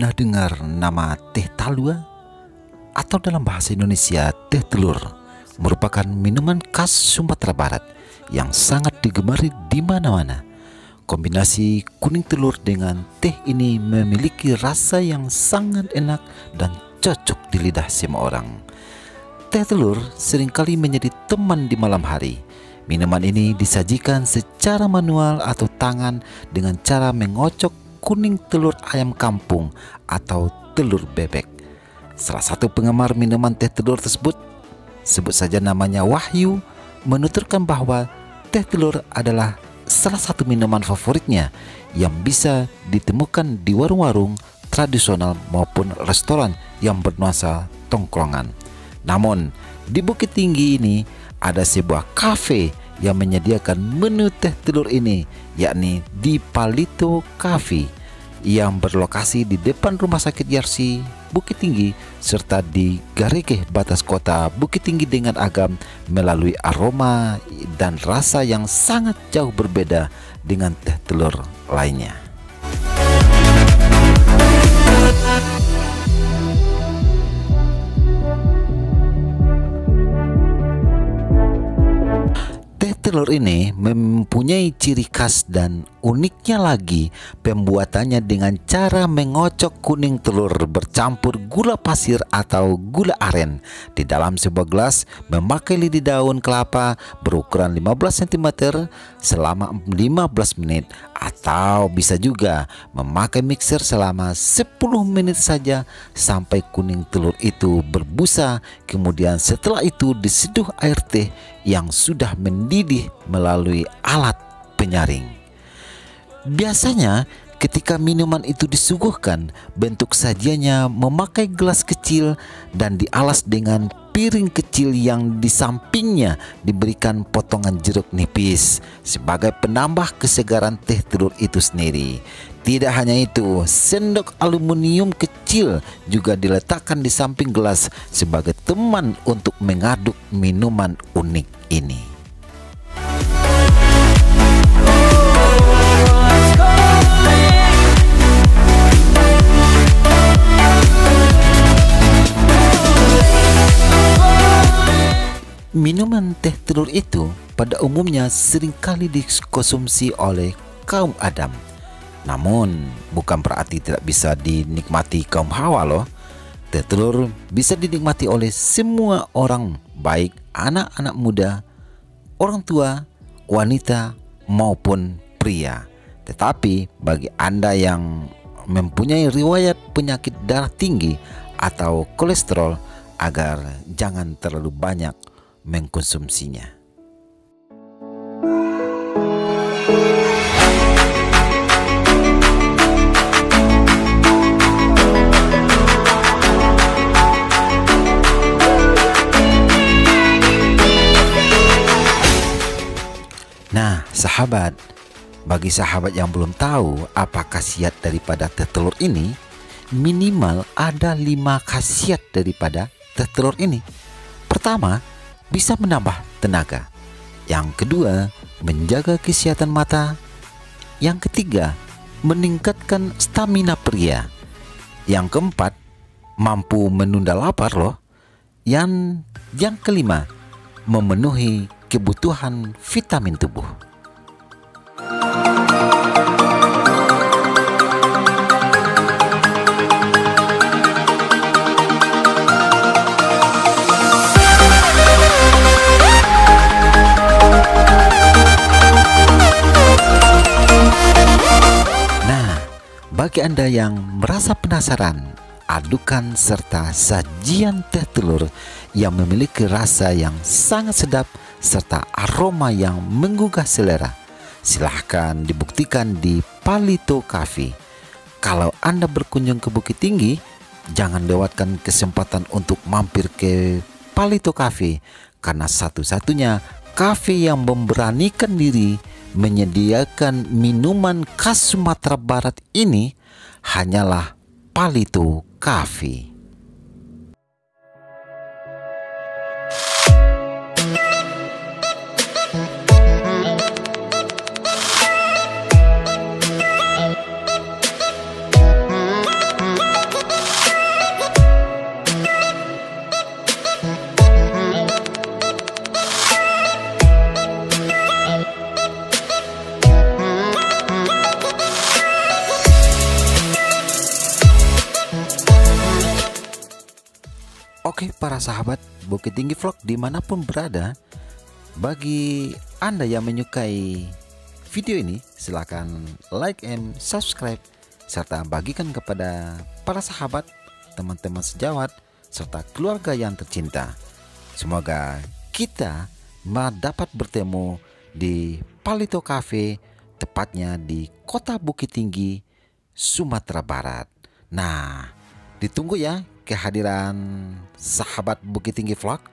pernah dengar nama teh talua? Atau dalam bahasa Indonesia, teh telur merupakan minuman khas Sumatera Barat yang sangat digemari di mana-mana. Kombinasi kuning telur dengan teh ini memiliki rasa yang sangat enak dan cocok di lidah semua orang. Teh telur seringkali menjadi teman di malam hari. Minuman ini disajikan secara manual atau tangan dengan cara mengocok kuning telur ayam kampung atau telur bebek. Salah satu penggemar minuman teh telur tersebut, sebut saja namanya Wahyu, menuturkan bahwa teh telur adalah salah satu minuman favoritnya yang bisa ditemukan di warung-warung tradisional maupun restoran yang bernuansa tongkrongan. Namun, di Bukit Tinggi ini ada sebuah kafe yang menyediakan menu teh telur ini, yakni di Palito Cafe yang berlokasi di depan Rumah Sakit Yarsi Bukit Tinggi serta di Garegeh batas kota Bukit Tinggi dengan agam melalui aroma dan rasa yang sangat jauh berbeda dengan teh telur lainnya. Telur ini mempunyai ciri khas dan uniknya lagi pembuatannya dengan cara mengocok kuning telur bercampur gula pasir atau gula aren di dalam sebuah gelas memakai lidi daun kelapa berukuran 15 cm selama 15 menit atau bisa juga memakai mixer selama 10 menit saja sampai kuning telur itu berbusa. Kemudian setelah itu diseduh air teh yang sudah mendidih melalui alat penyaring. Biasanya ketika minuman itu disuguhkan, bentuk sajiannya memakai gelas kecil dan dialas dengan piring kecil yang di sampingnya diberikan potongan jeruk nipis sebagai penambah kesegaran teh telur itu sendiri. Tidak hanya itu, sendok aluminium kecil juga diletakkan di samping gelas sebagai teman untuk mengaduk minuman unik ini. Minuman teh telur itu pada umumnya seringkali dikonsumsi oleh kaum Adam. Namun bukan berarti tidak bisa dinikmati kaum Hawa loh. Teh telur bisa dinikmati oleh semua orang, baik anak-anak muda, orang tua, wanita maupun pria. Tetapi bagi Anda yang mempunyai riwayat penyakit darah tinggi atau kolesterol, agar jangan terlalu banyak mengkonsumsinya. Nah, sahabat, bagi sahabat yang belum tahu apa khasiat daripada teh telur ini, minimal ada 5 khasiat daripada teh telur ini. Pertama, bisa menambah tenaga. Yang kedua, menjaga kesehatan mata. Yang ketiga, meningkatkan stamina pria. Yang keempat, mampu menunda lapar loh. Yang kelima, memenuhi kebutuhan vitamin tubuh. Bagi Anda yang merasa penasaran, adukan serta sajian teh telur yang memiliki rasa yang sangat sedap serta aroma yang menggugah selera, silahkan dibuktikan di Palito Cafe. Kalau Anda berkunjung ke Bukit Tinggi, jangan lewatkan kesempatan untuk mampir ke Palito Cafe, karena satu-satunya kafe yang memberanikan diri menyediakan minuman khas Sumatera Barat ini hanyalah Palito Cafe. para sahabat Bukit Tinggi Vlog dimanapun berada. Bagi Anda yang menyukai video ini, silakan like and subscribe, serta bagikan kepada para sahabat, teman-teman sejawat, serta keluarga yang tercinta. Semoga kita dapat bertemu di Palito Cafe, tepatnya di Kota Bukit Tinggi, Sumatera Barat. Nah, ditunggu ya kehadiran sahabat Bukit Tinggi Vlog.